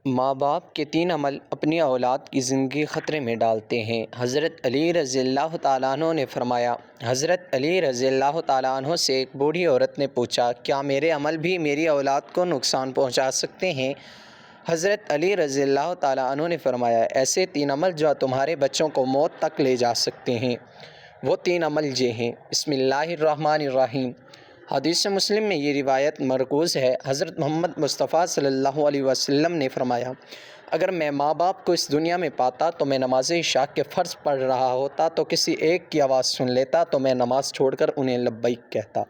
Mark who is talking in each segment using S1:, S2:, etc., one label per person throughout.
S1: ماں باپ کے 3 عمل اپنی اولاد کی زندگی خطرے میں ڈالتے ہیں۔ حضرت علی رضی اللہ تعالیٰ عنہ نے فرمایا، حضرت علی رضی اللہ تعالیٰ عنہ سے ایک بوڑھی عورت نے پوچھا، کیا میرے عمل بھی میری اولاد کو نقصان پہنچا سکتے ہیں؟ حضرت علی رضی اللہ تعالیٰ عنہ نے فرمایا، ایسے 3 عمل جو تمہارے بچوں کو موت تک لے جا سکتے ہیں۔ وہ 3 عمل یہ ہیں: بسم اللہ الرحمن الرحیم۔ حدیث مسلم میں یہ روایت مرکوز ہے۔ حضرت محمد مصطفیٰ صلی اللہ علیہ وسلم نے فرمایا، اگر میں ماں باپ کو اس دنیا میں پاتا تو میں نماز عشاء کے فرض پڑھ رہا ہوتا تو کسی ایک کی آواز سن لیتا تو میں نماز چھوڑ کر انہیں لبیک کہتا۔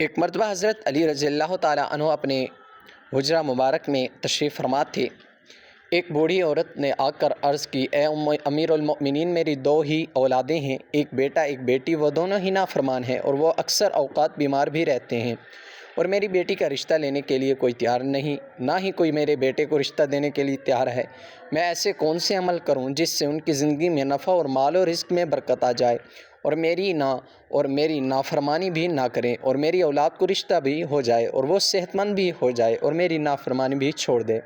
S1: ایک مرتبہ حضرت علی رضی اللہ تعالیٰ عنہ اپنے حجرہ مبارک میں تشریف فرما تھے۔ ایک بوڑھی عورت نے آ کر عرض کی، اے امیر المؤمنین، میری 2 ہی اولادیں ہیں، ایک بیٹا ایک بیٹی، وہ دونوں ہی نافرمان ہیں اور وہ اکثر اوقات بیمار بھی رہتے ہیں، اور میری بیٹی کا رشتہ لینے کے لیے کوئی تیار نہیں، نہ ہی کوئی میرے بیٹے کو رشتہ دینے کے لیے تیار ہے۔ میں ایسے کون سے عمل کروں جس سے ان کی زندگی میں نفع اور مال و رزق میں برکت آ جائے اور میری نافرمانی بھی نہ کریں، اور میری اولاد کو رشتہ بھی ہو جائے اور وہ صحت مند بھی ہو جائے اور میری نافرمانی بھی چھوڑ دے؟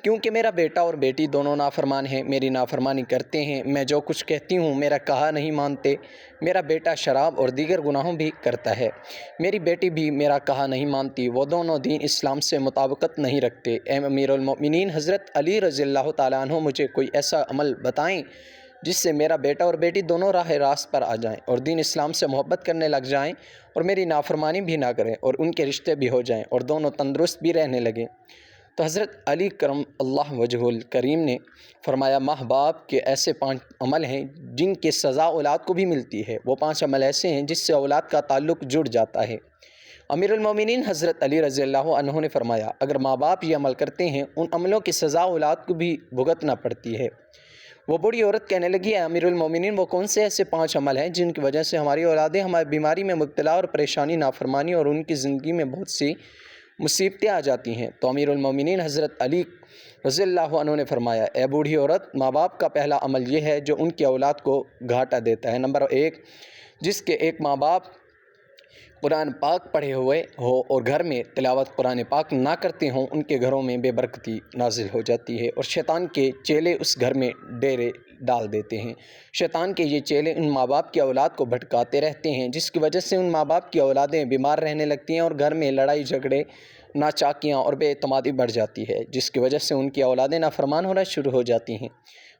S1: کیونکہ میرا بیٹا اور بیٹی دونوں نافرمان ہیں، میری نافرمانی کرتے ہیں، میں جو کچھ کہتی ہوں میرا کہا نہیں مانتے۔ میرا بیٹا شراب اور دیگر گناہوں بھی کرتا ہے، میری بیٹی بھی میرا کہا نہیں مانتی، وہ دونوں دین اسلام سے مطابقت نہیں رکھتے۔ اے امیر المؤمنین حضرت علی رضی اللہ تعالیٰ عنہ، مجھے کوئی ایسا عمل بتائیں جس سے میرا بیٹا اور بیٹی دونوں راہ راست پر آ جائیں اور دین اسلام سے محبت کرنے لگ جائیں اور میری نافرمانی بھی نہ کریں اور ان کے رشتے بھی ہو جائیں اور دونوں تندرست بھی رہنے لگیں۔ تو حضرت علی کرم اللہ وجہ الکریم نے فرمایا، ماں باپ کے ایسے 5 عمل ہیں جن کی سزا اولاد کو بھی ملتی ہے۔ وہ 5 عمل ایسے ہیں جس سے اولاد کا تعلق جڑ جاتا ہے۔ امیر المومنین حضرت علی رضی اللہ عنہ نے فرمایا، اگر ماں باپ یہ عمل کرتے ہیں ان عملوں کی سزا اولاد کو بھی بھگتنا پڑتی ہے۔ وہ بوڑھی عورت کہنے لگی، اے امیر المومنین، وہ کون سے ایسے 5 عمل ہیں جن کی وجہ سے ہماری اولادیں ہماری بیماری میں مبتلا اور پریشانی، نافرمانی اور ان کی زندگی میں بہت سی مصیبتیں آ جاتی ہیں؟ تو امیر المومنین حضرت علی رضی اللہ عنہ نے فرمایا، اے بوڑھی عورت، ماں باپ کا پہلا عمل یہ ہے جو ان کی اولاد کو گھاٹا دیتا ہے۔ نمبر 1، جس کے ایک ماں باپ قرآن پاک پڑھے ہوئے ہو اور گھر میں تلاوت قرآن پاک نہ کرتے ہوں، ان کے گھروں میں بے برکتی نازل ہو جاتی ہے اور شیطان کے چیلے اس گھر میں ڈیرے ڈال دیتے ہیں۔ شیطان کے یہ چیلے ان ماں باپ کی اولاد کو بھٹکاتے رہتے ہیں، جس کی وجہ سے ان ماں باپ کی اولادیں بیمار رہنے لگتی ہیں اور گھر میں لڑائی جھگڑے، ناچاکیاں اور بے اعتمادی بڑھ جاتی ہے، جس کی وجہ سے ان کی اولادیں نافرمان ہونا شروع ہو جاتی ہیں،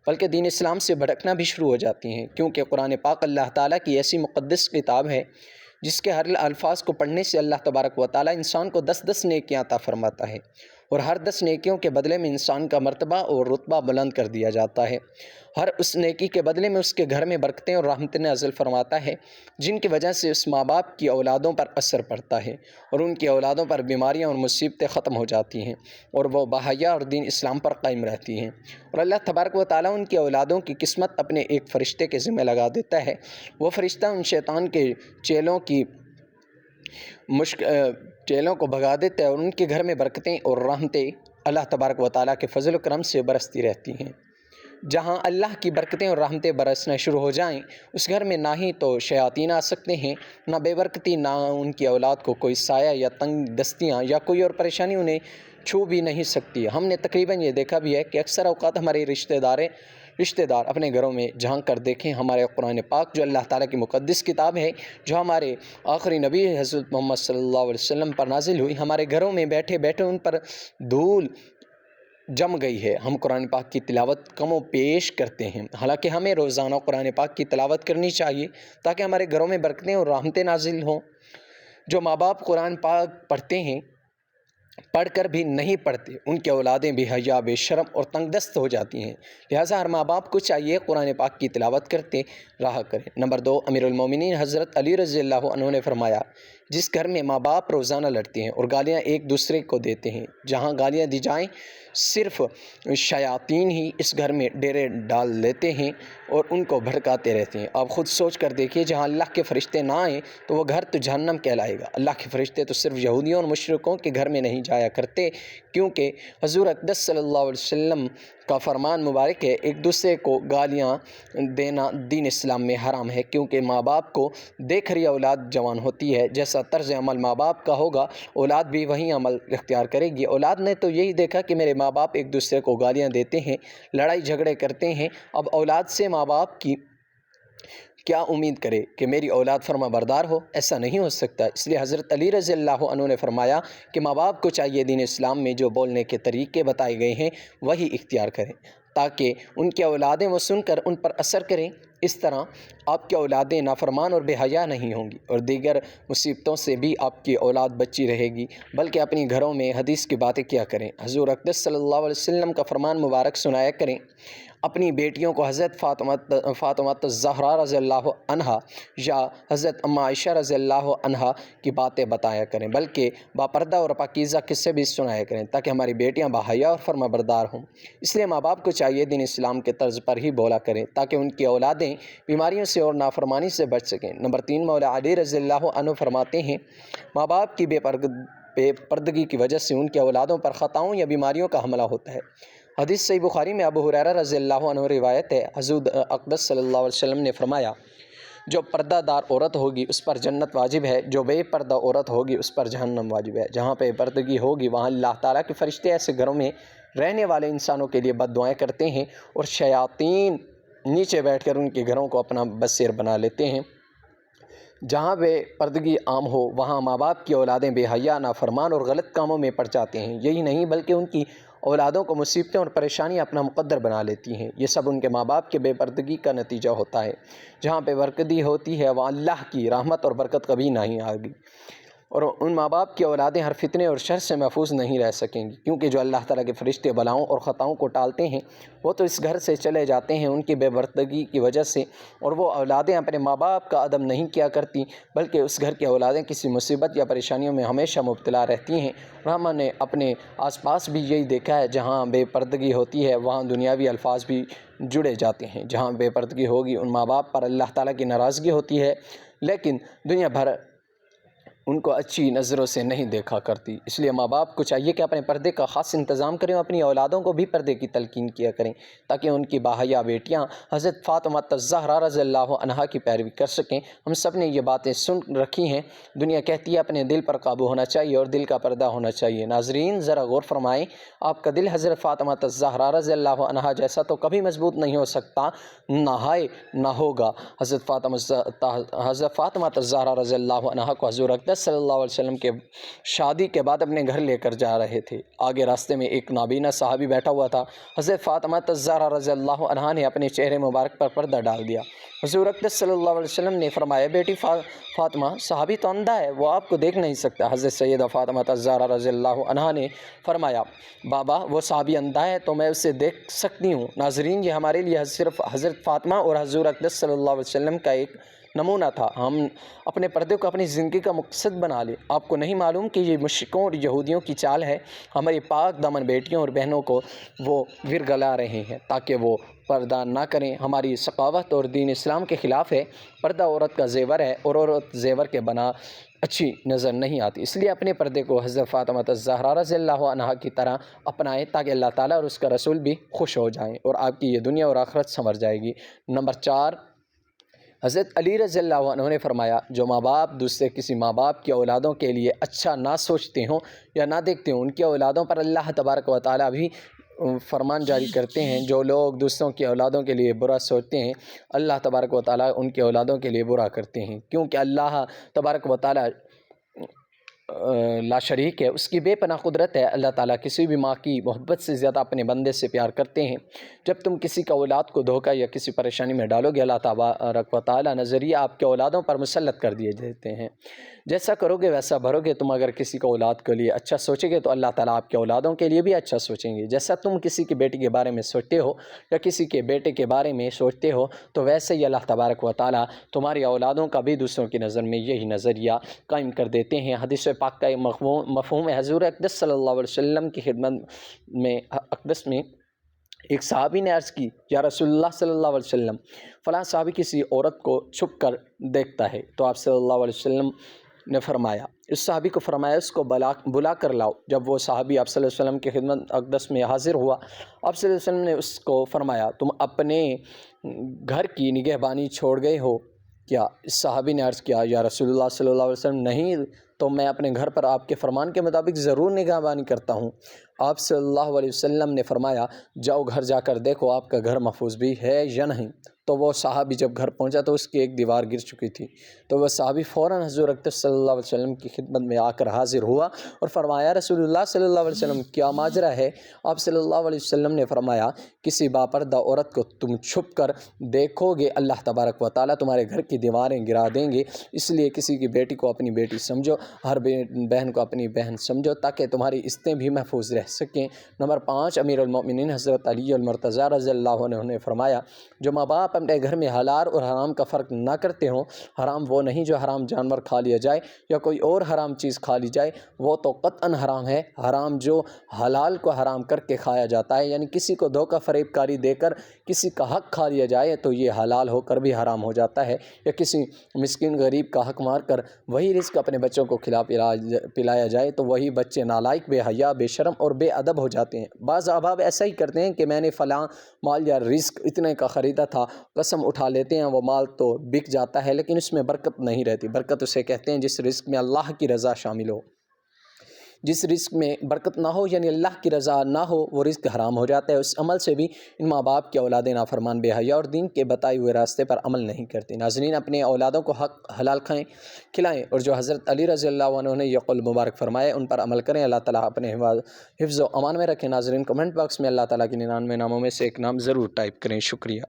S1: بلکہ دین اسلام سے بھٹکنا بھی شروع ہو جاتی ہیں، کیونکہ قرآن پاک اللہ تعالیٰ کی ایسی مقدس کتاب ہے جس کے ہر الفاظ کو پڑھنے سے اللہ تبارک و تعالیٰ انسان کو 10 نیکیاں عطا فرماتا ہے، اور ہر 10 نیکیوں کے بدلے میں انسان کا مرتبہ اور رتبہ بلند کر دیا جاتا ہے۔ ہر اس نیکی کے بدلے میں اس کے گھر میں برکتیں اور رحمتیں نازل فرماتا ہے، جن کی وجہ سے اس ماں باپ کی اولادوں پر اثر پڑتا ہے اور ان کی اولادوں پر بیماریاں اور مصیبتیں ختم ہو جاتی ہیں اور وہ باحیا اور دین اسلام پر قائم رہتی ہیں، اور اللہ تبارک و تعالیٰ ان کی اولادوں کی قسمت اپنے ایک فرشتے کے ذمہ لگا دیتا ہے۔ وہ فرشتہ ان شیطان کے چیلوں کو بھگا دیتا ہے اور ان کے گھر میں برکتیں اور رحمتیں اللہ تبارک و تعالیٰ کے فضل و کرم سے برستی رہتی ہیں۔ جہاں اللہ کی برکتیں اور رحمتیں برسنا شروع ہو جائیں، اس گھر میں نہ ہی تو شیاطین آ سکتے ہیں، نہ بے برکتی، نہ ان کی اولاد کو کوئی سایہ یا تنگ دستیاں یا کوئی اور پریشانی انہیں چھو بھی نہیں سکتی۔ ہم نے تقریباً یہ دیکھا بھی ہے کہ اکثر اوقات ہمارے رشتہ دار اپنے گھروں میں جھانک کر دیکھیں، ہمارے قرآن پاک جو اللہ تعالیٰ کی مقدس کتاب ہے، جو ہمارے آخری نبی حضرت محمد صلی اللہ علیہ وسلم پر نازل ہوئی، ہمارے گھروں میں بیٹھے بیٹھے ان پر دھول جم گئی ہے۔ ہم قرآن پاک کی تلاوت کم و بیش کرتے ہیں، حالانکہ ہمیں روزانہ قرآن پاک کی تلاوت کرنی چاہیے تاکہ ہمارے گھروں میں برکتیں اور رحمتیں نازل ہوں۔ جو ماں باپ قرآن پاک پڑھتے ہیں، پڑھ کر بھی نہیں پڑھتے، ان کی اولادیں بے حیا، بے شرم اور تنگ دست ہو جاتی ہیں، لہٰذا ہر ماں باپ کو چاہیے قرآن پاک کی تلاوت کرتے رہا کریں۔ نمبر 2، امیر المومنین حضرت علی رضی اللہ عنہ نے فرمایا، جس گھر میں ماں باپ روزانہ لڑتے ہیں اور گالیاں ایک دوسرے کو دیتے ہیں، جہاں گالیاں دی جائیں صرف شیاطین ہی اس گھر میں ڈیرے ڈال لیتے ہیں اور ان کو بھڑکاتے رہتے ہیں۔ آپ خود سوچ کر دیکھیے، جہاں اللہ کے فرشتے نہ آئیں تو وہ گھر تو جہنم کہلائے گا۔ اللہ کے فرشتے تو صرف یہودیوں اور مشرکوں کے گھر میں نہیں جایا کرتے، کیونکھ حضور اقدس صلی اللہ علیہ وسلم کا فرمان مبارک ہے، ایک دوسرے کو گالیاں دینا دین اسلام میں حرام ہے، کیونکہ ماں باپ کو دیکھ کر یہ اولاد جوان ہوتی ہے، جیسا جیسا طرز عمل ماں باپ کا ہوگا اولاد بھی وہی عمل اختیار کرے گی۔ اولاد نے تو یہی دیکھا کہ میرے ماں باپ ایک دوسرے کو گالیاں دیتے ہیں، لڑائی جھگڑے کرتے ہیں، اب اولاد سے ماں باپ کی کیا امید کرے کہ میری اولاد فرما بردار ہو؟ ایسا نہیں ہو سکتا۔ اس لیے حضرت علی رضی اللہ عنہ نے فرمایا کہ ماں باپ کو چاہیے دین اسلام میں جو بولنے کے طریقے بتائے گئے ہیں وہی اختیار کریں تاکہ ان کی اولادیں وہ سن کر ان پر اثر کریں۔ اس طرح آپ کی اولادیں نافرمان اور بے حیا نہیں ہوں گی اور دیگر مصیبتوں سے بھی آپ کی اولاد بچی رہے گی، بلکہ اپنی گھروں میں حدیث کی باتیں کیا کریں، حضور اقدس صلی اللہ علیہ وسلم کا فرمان مبارک سنایا کریں، اپنی بیٹیوں کو حضرت فاطمہ الزہرا رضی اللہ عنہا یا حضرت ام عائشہ رضی اللہ عنہا کی باتیں بتایا کریں، بلکہ باپردہ اور پاکیزہ قصے بھی سنایا کریں تاکہ ہماری بیٹیاں باحیا اور فرما بردار ہوں۔ اس لیے ماں باپ کو چاہیے دین اسلام کے طرز پر ہی بولا کریں تاکہ ان کی اولادیں بیماریوں سے اور نافرمانی سے بچ سکیں۔ نمبر 3، مولا علی رضی اللہ عنہ فرماتے ہیں ماں باپ کی بے پردگی کی وجہ سے ان کے اولادوں پر خطاؤں یا بیماریوں کا حملہ ہوتا ہے۔ حدیث صحیح بخاری میں ابو ہریرہ رضی اللہ عنہ روایت ہے، حضور اقدس صلی اللہ علیہ وسلم نے فرمایا جو پردہ دار عورت ہوگی اس پر جنت واجب ہے، جو بے پردہ عورت ہوگی اس پر جہنم واجب ہے۔ جہاں پہ پردگی ہوگی وہاں اللہ تعالیٰ کے فرشتے ایسے گھروں میں رہنے والے انسانوں کے لیے بد دعائیں کرتے ہیں اور شیاطین نیچے بیٹھ کر ان کے گھروں کو اپنا بسیر بنا لیتے ہیں۔ جہاں بے پردگی عام ہو وہاں ماں باپ کی اولادیں بے حیا، نافرمان اور غلط کاموں میں پڑ جاتے ہیں۔ یہی نہیں بلکہ ان کی اولادوں کو مصیبتیں اور پریشانیاں اپنا مقدر بنا لیتی ہیں۔ یہ سب ان کے ماں باپ کے بے پردگی کا نتیجہ ہوتا ہے۔ جہاں بے پردگی ہوتی ہے وہاں اللہ کی رحمت اور برکت کبھی نہیں آئے گی اور ان ماں باپ کی اولادیں ہر فتنے اور شر سے محفوظ نہیں رہ سکیں گی، کیونکہ جو اللہ تعالیٰ کے فرشتے بلاؤں اور خطاؤں کو ٹالتے ہیں وہ تو اس گھر سے چلے جاتے ہیں ان کی بے پردگی کی وجہ سے، اور وہ اولادیں اپنے ماں باپ کا ادب نہیں کیا کرتی بلکہ اس گھر کی اولادیں کسی مصیبت یا پریشانیوں میں ہمیشہ مبتلا رہتی ہیں۔ اور ہم نے اپنے آس پاس بھی یہی دیکھا ہے، جہاں بے پردگی ہوتی ہے وہاں دنیاوی الفاظ بھی جڑے جاتے ہیں۔ جہاں بے پردگی ہوگی ان ماں باپ پر اللہ تعالیٰ کی ناراضگی ہوتی ہے، لیکن دنیا بھر ان کو اچھی نظروں سے نہیں دیکھا کرتی۔ اس لیے ماں باپ کو چاہیے کہ اپنے پردے کا خاص انتظام کریں اور اپنی اولادوں کو بھی پردے کی تلقین کیا کریں تاکہ ان کی باحیا بیٹیاں حضرت فاطمہ الزہرا رضی اللہ عنہا کی پیروی کر سکیں۔ ہم سب نے یہ باتیں سن رکھی ہیں۔ دنیا کہتی ہے اپنے دل پر قابو ہونا چاہیے اور دل کا پردہ ہونا چاہیے۔ ناظرین ذرا غور فرمائیں، آپ کا دل حضرت فاطمہ الزہرا رضی اللہ عنہا جیسا تو کبھی مضبوط نہیں ہو سکتا، نہ ہوگا۔ حضرت فاطمہ الزہرا رضی اللہ عنہا کو حضور اقدس صلی اللہ علیہ وسلم کے شادی کے بعد اپنے گھر لے کر جا رہے تھے۔ آگے راستے میں ایک نابینا صحابی بیٹھا ہوا تھا۔ حضرت فاطمہ الزہرا رضی اللہ عنہا نے اپنے چہرے مبارک پر پردہ ڈال دیا۔ حضور اقدس صلی اللہ علیہ وسلم نے فرمایا بیٹی فاطمہ، صحابی تو اندھا ہے، وہ آپ کو دیکھ نہیں سکتا۔ حضرت سیدہ فاطمہ الزہرا رضی اللہ عنہا نے فرمایا بابا وہ صحابی اندھا ہے تو میں اسے دیکھ سکتی ہوں۔ ناظرین یہ ہمارے لیے صرف حضرت فاطمہ اور حضور اقدس صلی اللہ علیہ وسلم کا ایک نمونہ تھا۔ ہم اپنے پردے کو اپنی زندگی کا مقصد بنا لیں۔ آپ کو نہیں معلوم کہ یہ مشرکوں اور یہودیوں کی چال ہے؟ ہماری پاک دامن بیٹیوں اور بہنوں کو وہ ورگلا رہے ہیں تاکہ وہ پردہ نہ کریں۔ ہماری ثقافت اور دین اسلام کے خلاف ہے۔ پردہ عورت کا زیور ہے اور عورت زیور کے بنا اچھی نظر نہیں آتی۔ اس لیے اپنے پردے کو حضرت فاطمہ الزہرا رضی اللہ عنہا کی طرح اپنائیں تاکہ اللہ تعالیٰ اور اس کا رسول بھی خوش ہو جائیں اور آپ کی یہ دنیا اور آخرت سنور جائے گی۔ نمبر 4، حضرت علی رضی اللہ عنہ نے فرمایا جو ماں باپ دوسرے کسی ماں باپ کی اولادوں کے لیے اچھا نہ سوچتے ہوں یا نہ دیکھتے ہوں ان کی اولادوں پر اللہ تبارک و تعالیٰ بھی فرمان جاری کرتے ہیں۔ جو لوگ دوسروں کی اولادوں کے لیے برا سوچتے ہیں اللہ تبارک و تعالیٰ ان کی اولادوں کے لیے برا کرتے ہیں، کیونکہ اللہ تبارک و تعالیٰ لا شریک ہے، اس کی بے پناہ قدرت ہے۔ اللہ تعالیٰ کسی بھی ماں کی محبت سے زیادہ اپنے بندے سے پیار کرتے ہیں۔ جب تم کسی کا اولاد کو دھوکہ یا کسی پریشانی میں ڈالو گے اللہ تبارک و تعالیٰ نظریہ آپ کے اولادوں پر مسلط کر دیے جاتے ہیں۔ جیسا کرو گے ویسا بھرو گے۔ تم اگر کسی کو اولاد کے لیے اچھا سوچیں گے تو اللہ تعالیٰ آپ کے اولادوں کے لیے بھی اچھا سوچیں گے۔ جیسا تم کسی کی بیٹی کے بارے میں سوچتے ہو یا کسی کے بیٹے کے بارے میں سوچتے ہو تو ویسے ہی اللہ تبارک و تعالیٰ تمہاری اولادوں کا بھی دوسروں کی نظر میں یہی نظریہ قائم کر دیتے ہیں۔ حدیث پاک کا مفہوم ہے۔ حضور اقدس صلی اللہ علیہ وسلم کی خدمت میں ایک صحابی نے عرض کی یا رسول اللہ صلی اللہ علیہ وسلم فلاں صحابی کسی عورت کو چھپ کر دیکھتا ہے، تو آپ صلی اللہ علیہ وسلم نے فرمایا اس صحابی کو فرمایا اس کو بلا کر لاؤ۔ جب وہ صحابی آپ صلی اللہ علیہ وسلم کی خدمت اقدس میں حاضر ہوا، آپ صلی اللہ علیہ وسلم نے اس کو فرمایا تم اپنے گھر کی نگہبانی چھوڑ گئے ہو کیا؟ اس صحابی نے عرض کیا یا رسول اللہ صلی اللہ علیہ وسلم نہیں تو میں اپنے گھر پر آپ کے فرمان کے مطابق ضرور نگہبانی کرتا ہوں۔ آپ صلی اللہ علیہ وسلم نے فرمایا جاؤ گھر جا کر دیکھو آپ کا گھر محفوظ بھی ہے یا نہیں۔ تو وہ صحابی جب گھر پہنچا تو اس کی ایک دیوار گر چکی تھی، تو وہ صحابی فوراً حضور اکرم صلی اللہ علیہ وسلم کی خدمت میں آ کر حاضر ہوا اور فرمایا رسول اللہ صلی اللہ علیہ وسلم کیا ماجرا ہے؟ آپ صلی اللہ علیہ وسلم نے فرمایا کسی باپردہ عورت کو تم چھپ کر دیکھو گے اللہ تبارک و تعالیٰ تمہارے گھر کی دیواریں گرا دیں گے، اس لیے کسی کی بیٹی کو اپنی بیٹی سمجھو، ہر بہن کو اپنی بہن سمجھو تاکہ تمہاری عزتیں بھی محفوظ رہ سکیں۔ نمبر 5 امیر المؤمنین حضرت علی المرتضیٰ رضی اللہ عنہ نے فرمایا جو ماں باپ اپنے گھر میں حلال اور حرام کا فرق نہ کرتے ہوں، حرام وہ نہیں جو حرام جانور کھا لیا جائے یا کوئی اور حرام چیز کھا لی جائے، وہ تو قطعاً حرام ہے، حرام جو حلال کو حرام کر کے کھایا جاتا ہے، یعنی کسی کو دھوکہ فریب کاری دے کر کسی کا حق کھا لیا جائے تو یہ حلال ہو کر بھی حرام ہو جاتا ہے، یا کسی مسکین غریب کا حق مار کر وہی رزق اپنے بچوں کو کھلا پلایا جائے تو وہی بچے نالائق، بے حیا، بے شرم اور بے ادب ہو جاتے ہیں۔ بعض احباب ایسا ہی کرتے ہیں کہ میں نے فلاں مال یا رزق اتنے کا خریدا تھا، قسم اٹھا لیتے ہیں، وہ مال تو بک جاتا ہے لیکن اس میں برکت نہیں رہتی۔ برکت اسے کہتے ہیں جس رزق میں اللہ کی رضا شامل ہو۔ جس رزق میں برکت نہ ہو یعنی اللہ کی رضا نہ ہو وہ رزق حرام ہو جاتا ہے۔ اس عمل سے بھی ان ماں باپ کی اولادیں نافرمان، بے حیا اور دین کے بتائے ہوئے راستے پر عمل نہیں کرتی۔ ناظرین اپنے اولادوں کو حق حلال کھلائیں اور جو حضرت علی رضی اللہ عنہ نے یہ قول مبارک فرمائے ان پر عمل کریں۔ اللہ تعالیٰ اپنے حفظ و امان میں رکھیں۔ ناظرین کمنٹ باکس میں اللہ تعالیٰ کے 99 ناموں میں سے ایک نام ضرور ٹائپ کریں۔ شکریہ۔